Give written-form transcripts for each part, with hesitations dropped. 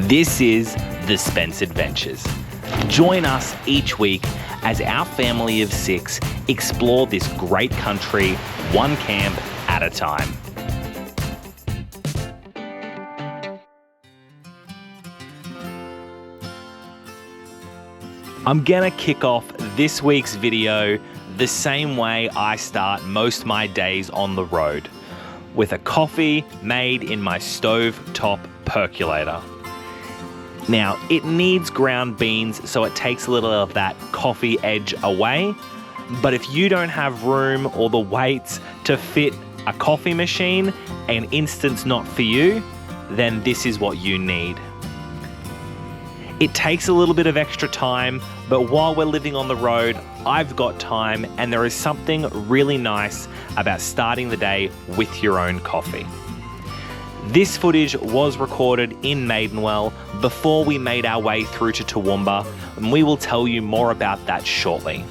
This is the Spence Adventures. Join us each week as our family of 6 explore this great country, one camp at a time. I'm gonna kick off this week's video the same way I start most of my days on the road, with a coffee made in my stove-top percolator. Now, it needs ground beans, so it takes a little of that coffee edge away, but if you don't have room or the weights to fit a coffee machine, an instance not for you, then this is what you need. It takes a little bit of extra time, but while we're living on the road, I've got time, and there is something really nice about starting the day with your own coffee. This footage was recorded in Maidenwell before we made our way through to Toowoomba, and we will tell you more about that shortly.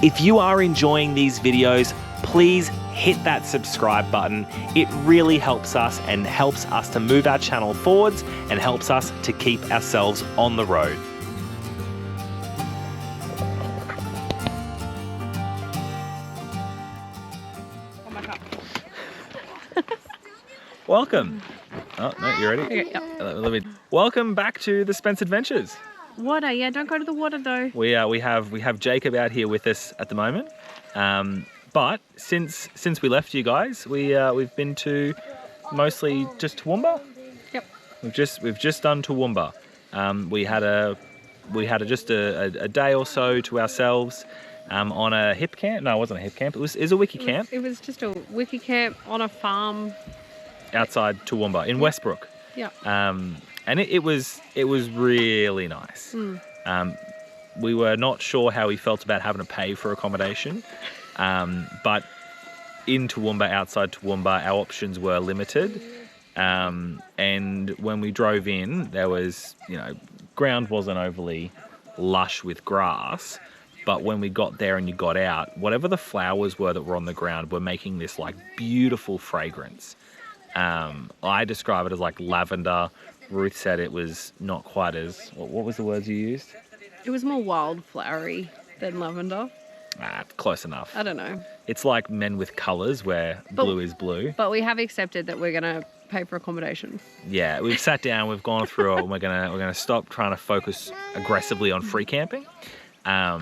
If you are enjoying these videos, please hit that subscribe button. It really helps us and helps us to move our channel forwards and helps us to keep ourselves on the road. Oh my God. Welcome. Oh, no, you ready? Okay, yep. Let me. Welcome back to the Spence Adventures. Water, yeah, don't go to the water though. We have Jacob out here with us at the moment. But since we left you guys, we've been to mostly just Toowoomba. Yep. We've just done Toowoomba. We had just a day or so to ourselves on a hip camp. No, it wasn't a hip camp. It was a wiki camp. It was just a wiki camp on a farm outside Toowoomba in Westbrook. Yeah. And it was really nice. We were not sure how we felt about having to pay for accommodation. But in Toowoomba, outside Toowoomba, our options were limited. And when we drove in, there was, ground wasn't overly lush with grass. But when we got there and you got out, whatever the flowers were that were on the ground were making this beautiful fragrance. I describe it as lavender. Ruth said it was not quite as, what was the words you used? It was more wildflowery than lavender. Close enough. I don't know. It's like Men with Colours, where blue is blue. But we have accepted that we're going to pay for accommodation. Yeah, we've sat down, we've gone through it, and we're gonna stop trying to focus aggressively on free camping. We are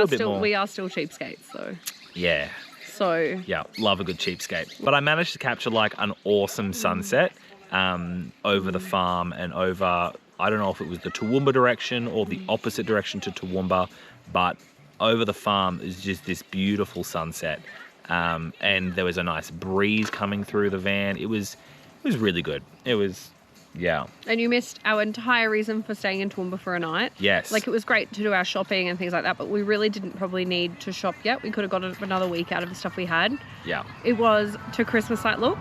still cheapskates though. Yeah. So. Yeah, love a good cheapskate. But I managed to capture an awesome sunset over the farm and over, I don't know if it was the Toowoomba direction or the opposite direction to Toowoomba, but over the farm is just this beautiful sunset. And there was a nice breeze coming through the van. It was really good. It was, yeah. And you missed our entire reason for staying in Toowoomba for a night. Yes. It was great to do our shopping and things like that, but we really didn't probably need to shop yet. We could have got another week out of the stuff we had. Yeah. It was to Christmas light look,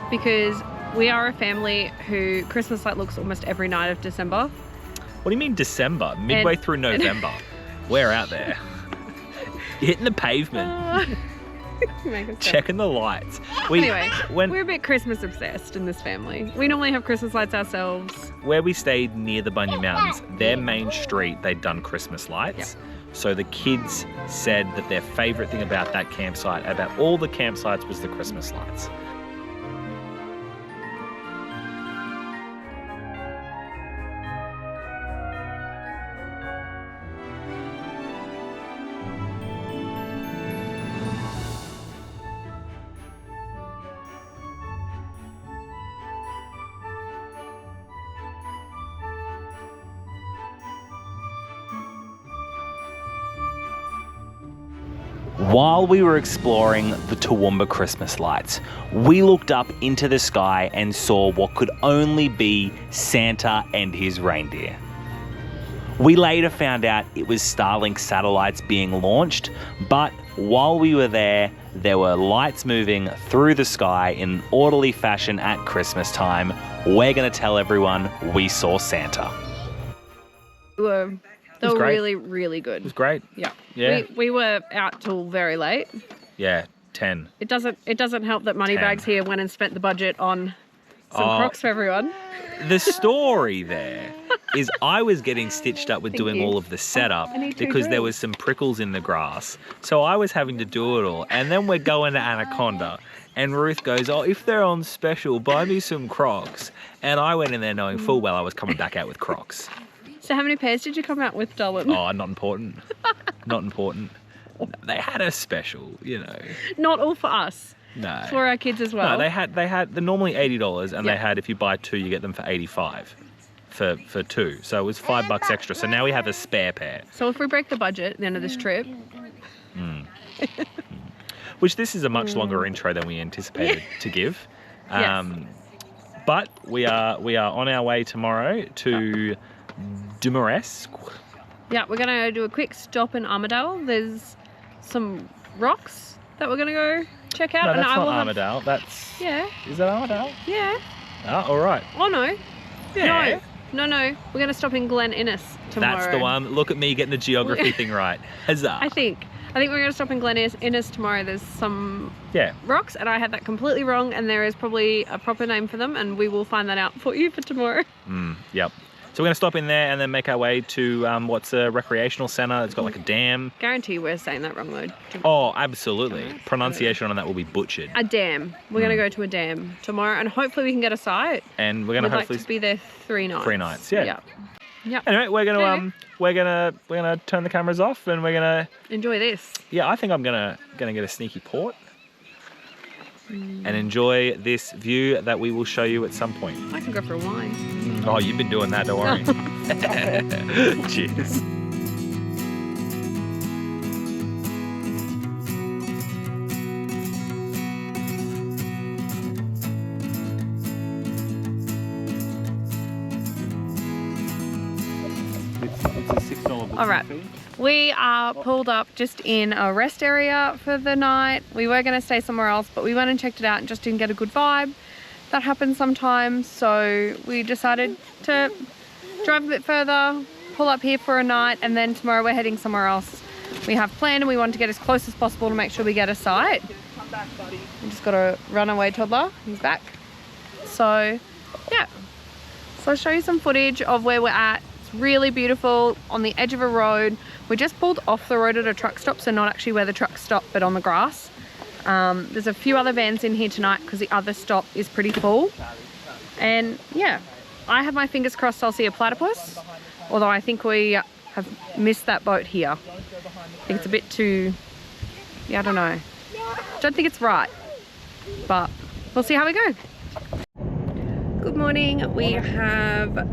because we are a family who Christmas light looks almost every night of December. What do you mean December? Midway through November. We're out there. Hitting the pavement. Checking the lights. Anyway, we're a bit Christmas obsessed in this family. We normally have Christmas lights ourselves. Where we stayed near the Bunya Mountains, their main street, they'd done Christmas lights. Yep. So the kids said that their favourite thing about that campsite, about all the campsites, was the Christmas lights. While we were exploring the Toowoomba Christmas lights, we looked up into the sky and saw what could only be Santa and his reindeer. We later found out it was Starlink satellites being launched, but while we were there were lights moving through the sky in an orderly fashion at Christmas time. We're going to tell everyone we saw Santa. They were really, really good. It was great. Yeah. Yeah. We were out till very late. Yeah, 10. It doesn't help that Moneybags here went and spent the budget on Some Crocs for everyone. The story there is I was getting stitched up with doing you. all of the setup I need 2 because there drills. was some prickles in the grass. So I was having to do it all. And then we're going to Anaconda and Ruth goes, oh, if they're on special, buy me some Crocs. And I went in there knowing full well I was coming back out with Crocs. So how many pairs did you come out with, darling? Oh, not important. Not important. They had a special, you know. Not all for us. No. For our kids as well. No, they're normally $80 and Yeah. they had, if you buy 2, you get them for $85 for 2. So it was $5 extra. So now we have a spare pair. So if we break the budget at the end of this trip, Which this is a much longer intro than we anticipated to give. Yes. But we are on our way tomorrow to Dumaresq. yeah, we're gonna do a quick stop in Armidale. There's some rocks that we're gonna go check out. No, and that's I not will have- Armidale. That's... Yeah, Is that Armidale? yeah. Ah, all right. Oh no. Yeah. No. We're gonna stop in Glen Innes tomorrow. That's the one. Look at me getting the geography thing right. Huzzah. I think we're gonna stop in Glen Innes tomorrow. There's some Yeah. rocks and I had that completely wrong and there is probably a proper name for them and we will find that out for you for tomorrow. Yep. So we're going to stop in there and then make our way to what's a recreational centre. It's got like a dam. Guarantee we're saying that wrong though. Oh, absolutely. Pronunciation on that will be butchered. A dam. We're gonna go to a dam tomorrow and hopefully we can get a site. And we're going to We'd like hopefully to be there 3 nights. 3 nights. Yeah. Yep. Anyway, we're going to Anyway. we're going to turn the cameras off and we're going to Enjoy this. I think I'm going to get a sneaky port and enjoy this view that we will show you at some point. I can go for a wine. Oh, you've been doing that, don't worry. Cheers. It's a $6 All right. We are pulled up just in a rest area for the night. We were going to stay somewhere else, but we went and checked it out and just didn't get a good vibe. That happens sometimes, so we decided to drive a bit further, pull up here for a night, and then tomorrow we're heading somewhere else. We have planned and we want to get as close as possible to make sure we get a site. We just got a runaway toddler, he's back. So, yeah. So I'll show you some footage of where we're at. It's really beautiful on the edge of a road. We just pulled off the road at a truck stop, so not actually where the trucks stop, but on the grass. There's a few other vans in here tonight because the other stop is pretty full. And yeah, I have my fingers crossed I'll see a platypus, although I think we have missed that boat here. I think it's a bit too, yeah, I don't know. Don't think it's right, but we'll see how we go. Good morning. We have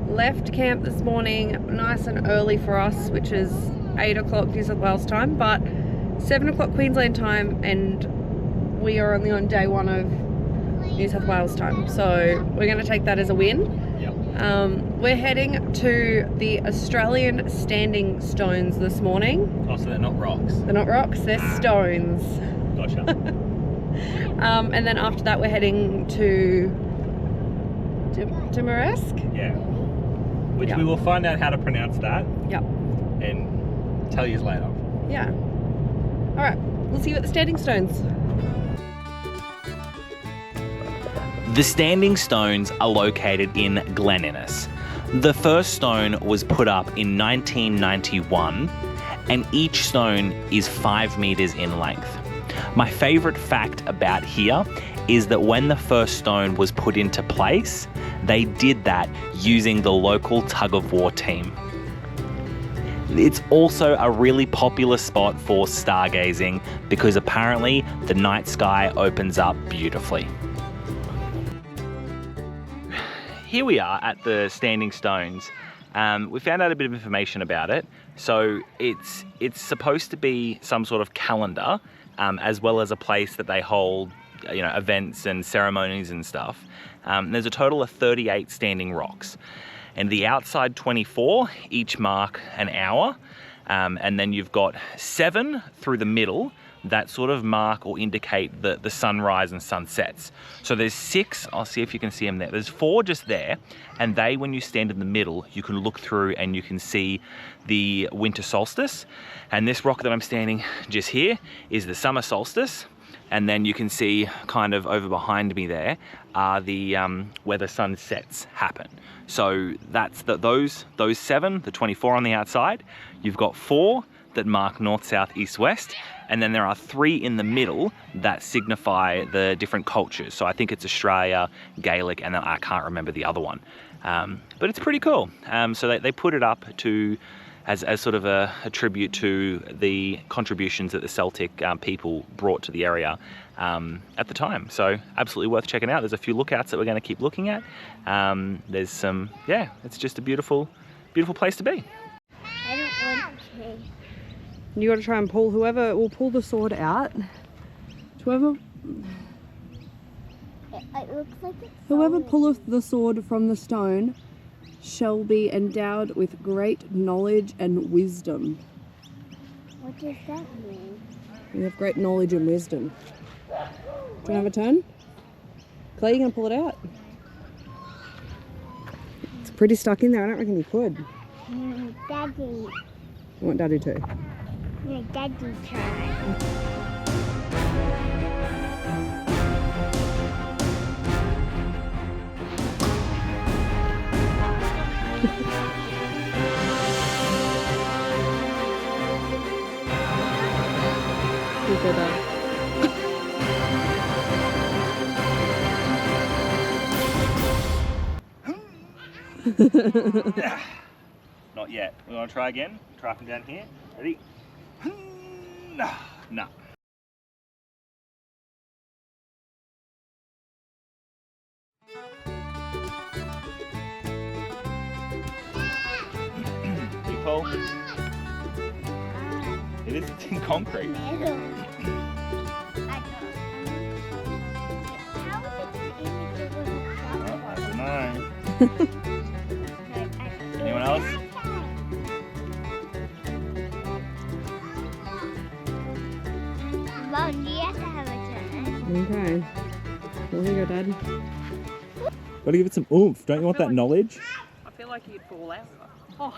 left camp this morning nice and early for us, which is 8 o'clock New South Wales time, but 7 o'clock Queensland time, and we are only on day 1 of New South Wales time, so we're going to take that as a win. Yep. We're heading to the Australian Standing Stones this morning. Oh, so they're not rocks. They're not rocks, they're stones. Gotcha. And then after that we're heading to Dumaresq. Yeah. Which Yep. we will find out how to pronounce that Yep. and tell you later. Yeah. All right, we'll see you at the Standing Stones. The Standing Stones are located in Glen Innes. The first stone was put up in 1991 and each stone is 5 meters in length. My favorite fact about here is that when the first stone was put into place, they did that using the local tug-of-war team. It's also a really popular spot for stargazing because apparently the night sky opens up beautifully. Here we are at the Standing Stones. We found out a bit of information about it. So it's supposed to be some sort of calendar, as well as a place that they hold, you know, events and ceremonies and stuff. There's a total of 38 standing rocks, and the outside 24 each mark an hour, and then you've got 7 through the middle that sort of mark or indicate the sunrise and sunsets. So there's 6, I'll see if you can see them there. There's 4 just there, and they, when you stand in the middle, you can look through and you can see the winter solstice. And this rock that I'm standing just here is the summer solstice. And then you can see kind of over behind me there are the where the sunsets happen. So that's those 7, the 24 on the outside. You've got 4 that mark north, south, east, west. And then there are 3 in the middle that signify the different cultures. So I think it's Australia, Gaelic, and then I can't remember the other one. But it's pretty cool. So they put it up to as sort of a tribute to the contributions that the Celtic people brought to the area at the time. So absolutely worth checking out. There's a few lookouts that we're going to keep looking at. There's some, yeah, it's just a beautiful, beautiful place to be. I don't want to. You got to try and pull, whoever will pull the sword out. Whoever It looks like it's Whoever solid. pulleth the sword from the stone shall be endowed with great knowledge and wisdom. What does that mean? You have great knowledge and wisdom. Do you want to have a turn? Clay, you going to pull it out? It's pretty stuck in there. I don't reckon you could. Daddy. You want Daddy to? Daddy try. You go down. Not yet. We want to try again. Try from down here. Ready? No. No. You pull. It is in concrete. I don't know. Anyone else? Mom, you have to have a turn. Okay. Well, here you go, Dad. Gotta give it some oomph. Don't you want that knowledge? I feel like you'd fall out. Oh,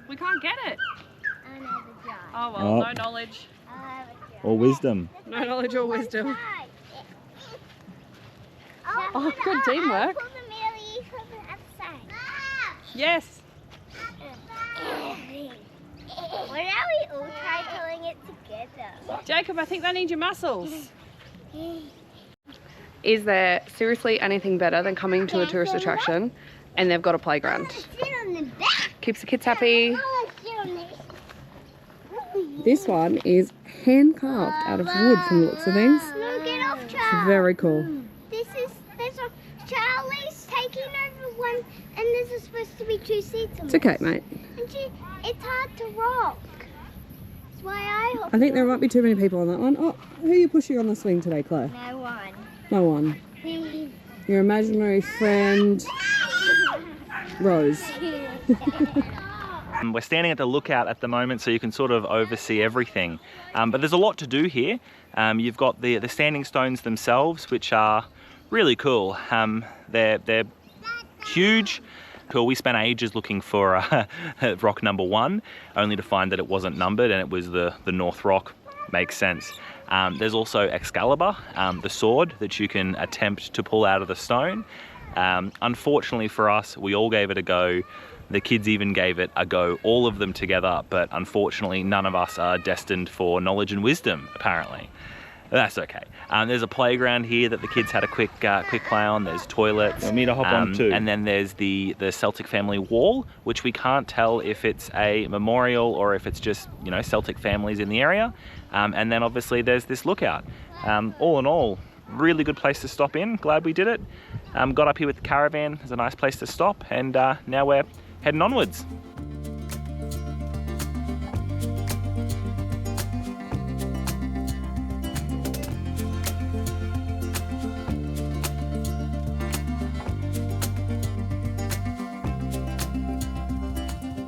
we can't get it. I'll have a try. Oh well, Oh. no knowledge. I'll have a try. Or wisdom? No knowledge or wisdom. Oh, good teamwork. Pull the middle, you pull the outside. Yes. Why don't we all try pulling it together? Jacob, I think they need your muscles. Is there seriously anything better than coming to a tourist attraction and they've got a playground? Sit on the back. Keeps the kids happy. Oh, sit on this. This one is hand carved out of wood from the looks of things. No, get off, It's Charles. very cool. There's a Charlie's taking over one, and there's supposed to be 2 seats on It's okay, mate. And it's hard to rock. That's why I I think there might be too many people on that one. Oh, who are you pushing on the swing today, Claire? No one. No one. Your imaginary friend, Rose. We're standing at the lookout at the moment, so you can sort of oversee everything. But there's a lot to do here. You've got the standing stones themselves, which are really cool. They're huge. Cool. We spent ages looking for rock number 1, only to find that it wasn't numbered, and it was the North Rock. Makes sense. There's also Excalibur, the sword that you can attempt to pull out of the stone. Unfortunately for us, we all gave it a go. The kids even gave it a go, all of them together, but unfortunately none of us are destined for knowledge and wisdom, apparently. That's okay. There's a playground here that the kids had a quick play on. There's toilets. Want me to hop on too? And then there's the Celtic family wall, which we can't tell if it's a memorial or if it's just, you know, Celtic families in the area. And then obviously there's this lookout. All in all, really good place to stop in. Glad we did it. Got up here with the caravan. It's a nice place to stop, and now we're heading onwards.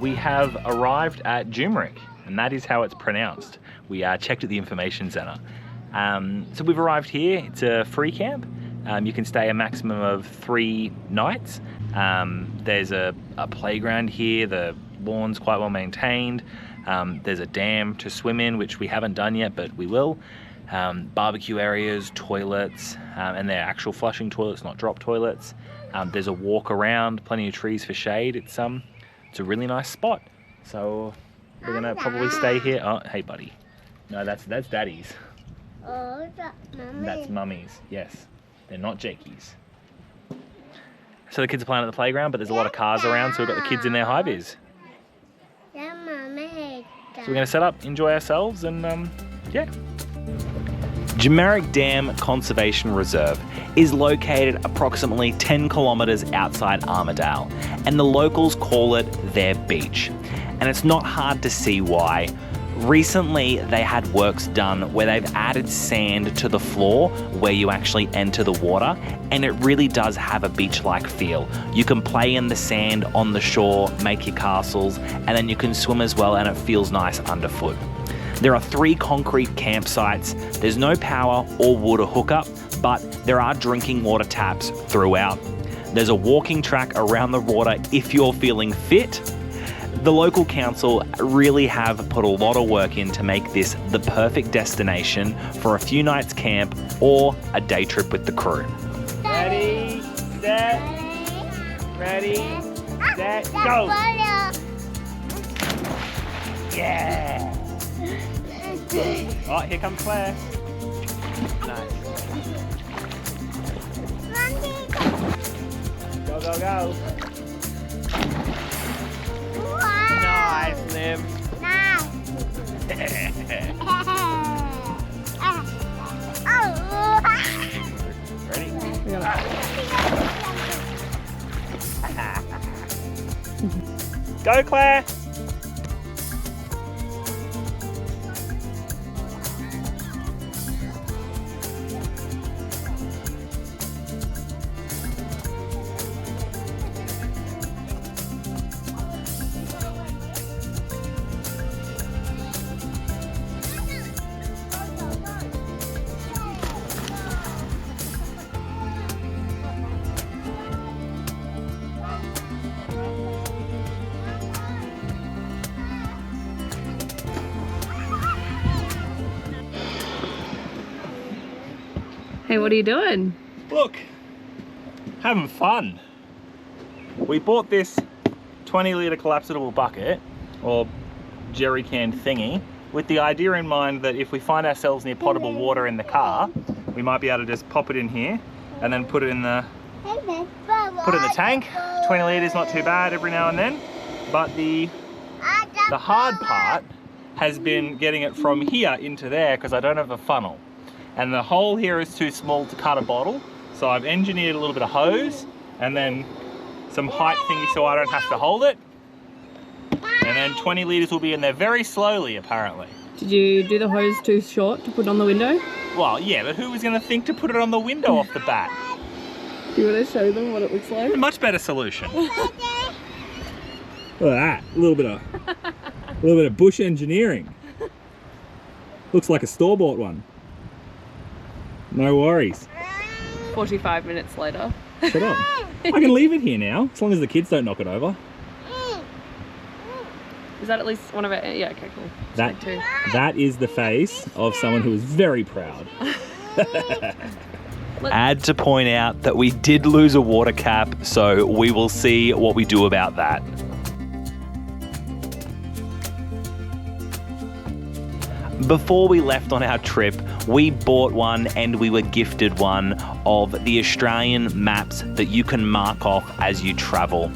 We have arrived at Dumaresq, and that is how it's pronounced. We checked at the information centre. So we've arrived here. It's a free camp. You can stay a maximum of 3 nights. There's a playground here. The lawn's quite well maintained. There's a dam to swim in, which we haven't done yet, but we will. barbecue areas, toilets, and they're actual flushing toilets, not drop toilets. There's a walk around, plenty of trees for shade. It's a really nice spot. So we're gonna probably stay here. Oh, hey buddy. No, that's Daddy's. Oh, that's Mummy. That's Mummy's, yes. They're not Jakey's. So the kids are playing at the playground, but there's a lot of cars around, so we've got the kids in their high vis. Yeah, Mummy. So we're gonna set up, enjoy ourselves, and yeah. Dumaresq Dam Conservation Reserve is located approximately 10 kilometres outside Armidale, and the locals call it their beach. And it's not hard to see why. Recently, they had works done where they've added sand to the floor where you actually enter the water, and it really does have a beach-like feel. You can play in the sand on the shore, make your castles, and then you can swim as well, and it feels nice underfoot. There are 3 concrete campsites. There's no power or water hookup, but there are drinking water taps throughout. There's a walking track around the water if you're feeling fit. The local council really have put a lot of work in to make this the perfect destination for a few nights camp or a day trip with the crew. Ready, set, ready, set, go! Yeah! Oh, here comes Claire. Nice. Go, go, go. Nice, Liv. Nice. Ready? Go, Claire. Hey, what are you doing? Look, having fun. We bought this 20-litre collapsible bucket, or jerry can thingy, with the idea in mind that if we find ourselves near potable water in the car, we might be able to just pop it in here and then put it in the tank. 20 litres, not too bad every now and then. But the hard part has been getting it from here into there because I don't have a funnel. And the hole here is too small to cut a bottle. So I've engineered a little bit of hose and then some height thingy so I don't have to hold it. And then 20 litres will be in there very slowly, apparently. Did you do the hose too short to put on the window? Well, yeah, but who was going to think to put it on the window off the bat? Do you want to show them what it looks like? A much better solution. Look at that, a little bit of bush engineering. Looks like a store-bought one. No worries. 45 minutes later. Shut up. I can leave it here now, as long as the kids don't knock it over. Is that at least one of it? Yeah, okay, cool. That is the face of someone who is very proud. Add to point out that we did lose a water cap, so we will see what we do about that. Before we left on our trip, we bought one and we were gifted one of the Australian maps that you can mark off as you travel.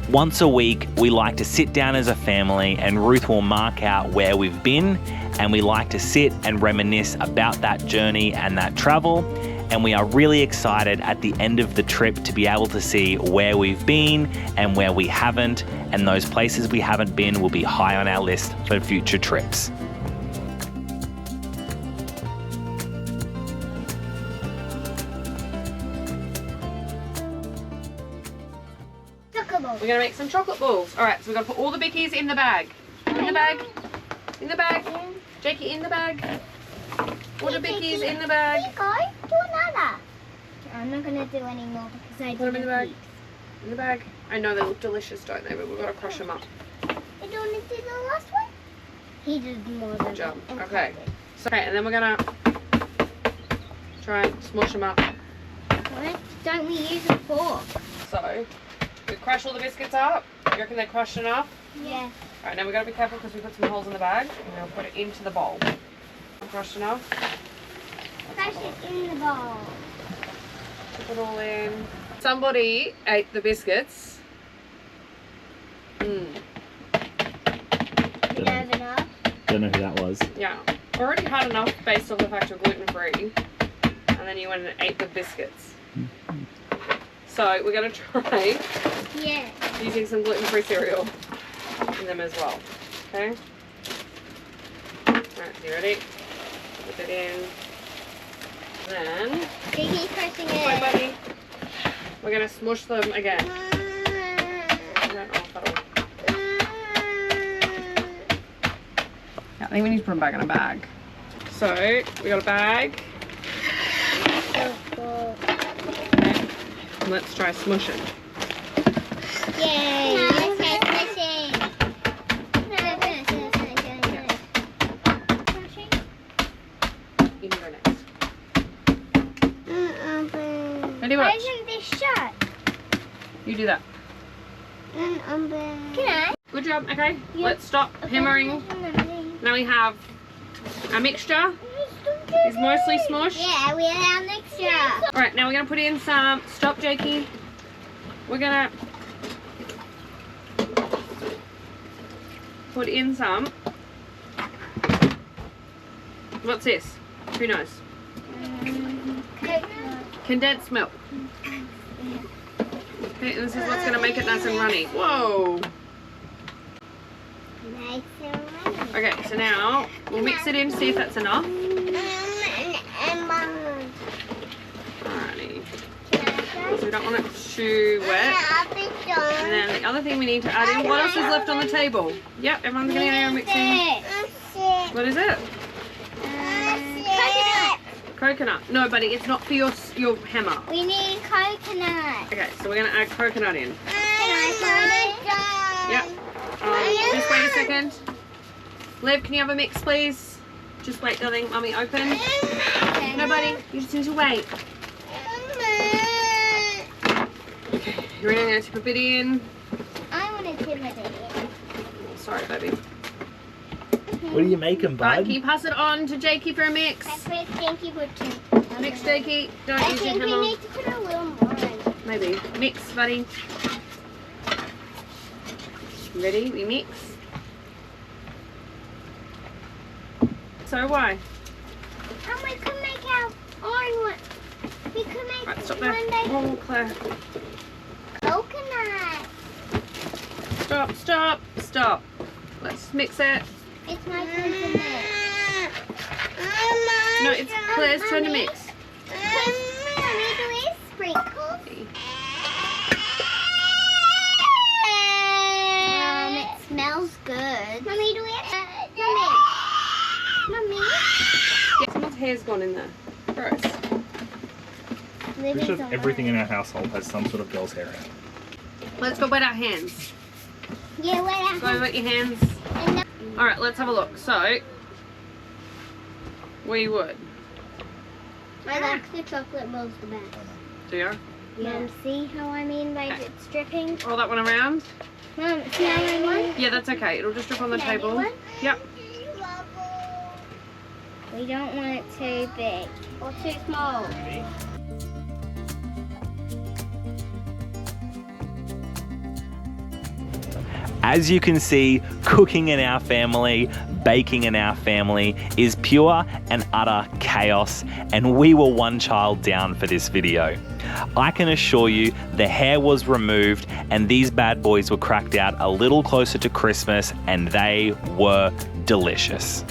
Once a week, we like to sit down as a family and Ruth will mark out where we've been, and we like to sit and reminisce about that journey and that travel. And we are really excited at the end of the trip to be able to see where we've been and where we haven't, and those places we haven't been will be high on our list for future trips. We're going to make some chocolate balls. Alright, so we're going to put all the bickies in the bag. In the bag. In the bag. Jakey, in the bag. All the bickies in the bag. Do another. I'm not going to do any more because I Put them in the bag. In the bag. I know they look delicious, don't they? But we've got to crush them up. I don't want to do the last one. He did more than Good job. Okay. So, okay, and then we're going to Try and smush them up. What? Don't we use a fork? So, we crush all the biscuits up. You reckon they're crushed enough? Yeah. Alright, now we gotta be careful because we put some holes in the bag. And we'll put it into the bowl. Crushed enough. Crush it in the bowl. Put it all in. Somebody ate the biscuits. You don't have enough? Don't know who that was. Yeah. Already had enough based on the fact you're gluten free. And then you went and ate the biscuits. So we're gonna try using some gluten free cereal in them as well. Okay? Alright, so you ready? Put it in. Then Keep pressing wait, it. buddy. We're gonna smush them again. Yeah, I think we need to put them back in a bag. So we got a bag. Okay. And let's try smushing. Yay! Let's try You can go next. Ready, watch. Why isn't this shut? You do that. Can I? Good job. Okay. Let's stop hammering. Now we have our mixture. It's mostly smushed. Yeah, we have our mixture. Alright, now we're going to put in some, stop Jakey. We're going to put in some, what's this? Who knows? Condensed milk. Okay, this is what's going to make it nice and runny. Whoa! Nice and runny. Okay, so now we'll mix it in, see if that's enough. Alrighty. So we don't want it too wet. And then the other thing we need to add in, what else is left on the table? Yep, everyone's going to go and mix in. What is it? Coconut. Coconut. No, buddy, it's not for your hammer. We need coconut. Okay, so we're going to add coconut in. Can I Yep. Just wait a second. Lev, can you have a mix, please? Just wait, darling. Mummy, open. No, buddy, you just need to wait. Okay, you ready? I'm going to tip a bit in. I want to tip it in. Sorry, baby. What are you making, bud? Right, can you pass it on to Jakey for a mix? I think you put two. Mix, Jakey. Don't I use your think we hammer. need to put a little more in. Maybe. Mix, buddy. Ready? We mix. So why? And we could make our own one. We could make Right, stop there. one day Oh, Claire. coconut. Stop, stop, stop. Let's mix it. It's my turn to mix. No, it's Claire's turn to mix. Mommy, do we sprinkles? It smells good. Mommy, do we have... Mommy. Yeah, someone's hair's gone in there. Gross. Pretty sure everything in our household has some sort of girl's hair in it. Let's go wet our hands. Yeah, wait. Go wet your hands. Alright, let's have a look. So, we would. I like the chocolate balls the best. Do you? Mom, see how I mean by it's dripping? Roll that one around. Mom, see how I mean? Yeah, that's okay. It'll just drip on the Can I do table. one? Yep. We don't want it too big or too small. As you can see, cooking in our family, baking in our family is pure and utter chaos, and we were one child down for this video. I can assure you the hair was removed and these bad boys were cracked out a little closer to Christmas, and they were delicious.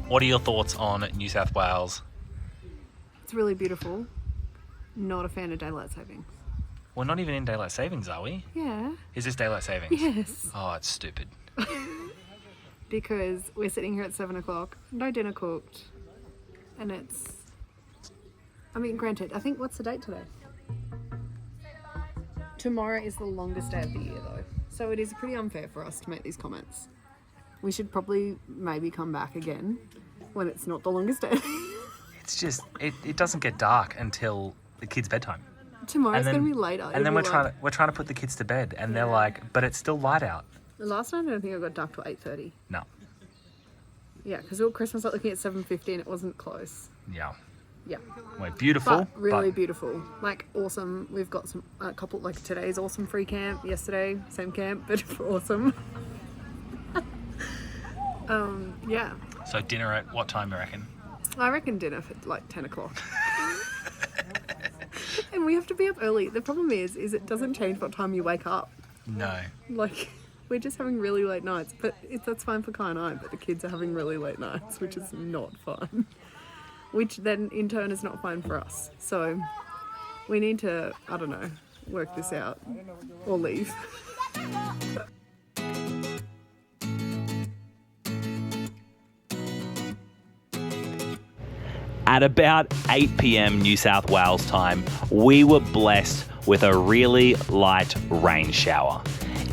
What are your thoughts on New South Wales? It's really beautiful. Not a fan of daylight savings. We're not even in daylight savings, are we? Yeah. Is this daylight savings? Yes. Oh, it's stupid. Because we're sitting here at 7 o'clock, no dinner cooked, and it's, I mean, granted, I think, what's the date today? Tomorrow is the longest day of the year though, so it is pretty unfair for us to make these comments. We should probably maybe come back again when it's not the longest day. It's just, it doesn't get dark until the kids' bedtime. Tomorrow's going to be later. And then we're trying to put the kids to bed, and they're like, but it's still light out. The last night I don't think I got dark till 8:30. No. Yeah, because all Christmas I was looking at 7:50 and it wasn't close. Yeah. Yeah. We're beautiful. But really beautiful. Like awesome. We've got a couple, like today's awesome free camp. Yesterday, same camp, but awesome. Yeah. So dinner at what time, you reckon? I reckon dinner for like 10 o'clock. And we have to be up early. The problem is it doesn't change what time you wake up. No. Like, we're just having really late nights. But that's fine for Kai and I, but the kids are having really late nights, which is not fun. Which then, in turn, is not fine for us. So, we need to, I don't know, work this out. Or leave. At about 8 p.m. New South Wales time, we were blessed with a really light rain shower.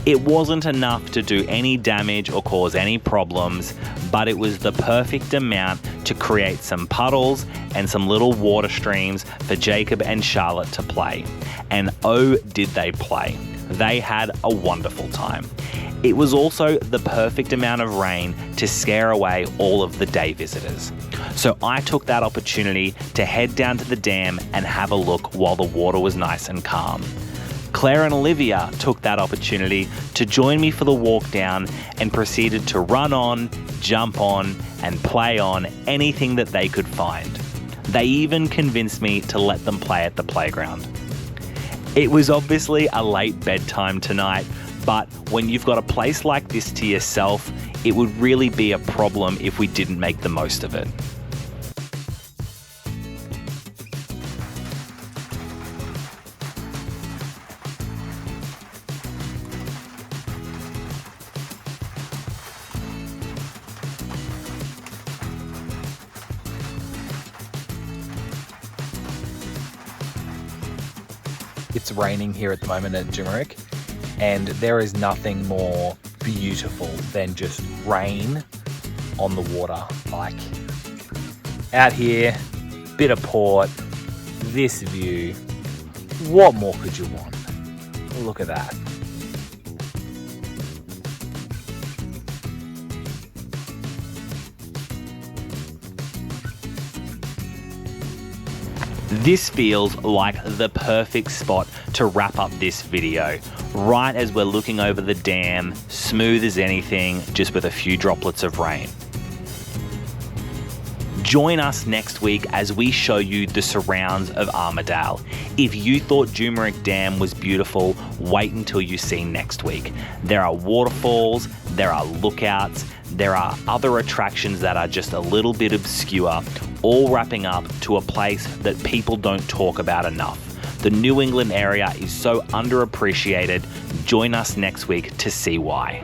It wasn't enough to do any damage or cause any problems, but it was the perfect amount to create some puddles and some little water streams for Jacob and Charlotte to play. And oh, did they play. They had a wonderful time. It was also the perfect amount of rain to scare away all of the day visitors. So I took that opportunity to head down to the dam and have a look while the water was nice and calm. Claire and Olivia took that opportunity to join me for the walk down and proceeded to run on, jump on, and play on anything that they could find. They even convinced me to let them play at the playground. It was obviously a late bedtime tonight, but when you've got a place like this to yourself, it would really be a problem if we didn't make the most of it. It's raining here at the moment at Dumaresq, and there is nothing more beautiful than just rain on the water. Like, out here, bit of port, this view. What more could you want? Look at that. This feels like the perfect spot to wrap up this video, right as we're looking over the dam, smooth as anything, just with a few droplets of rain. Join us next week as we show you the surrounds of Armidale. If you thought Dumaresq Dam was beautiful, wait until you see next week. There are waterfalls, there are lookouts, there are other attractions that are just a little bit obscure, all wrapping up to a place that people don't talk about enough. The New England area is so underappreciated. Join us next week to see why.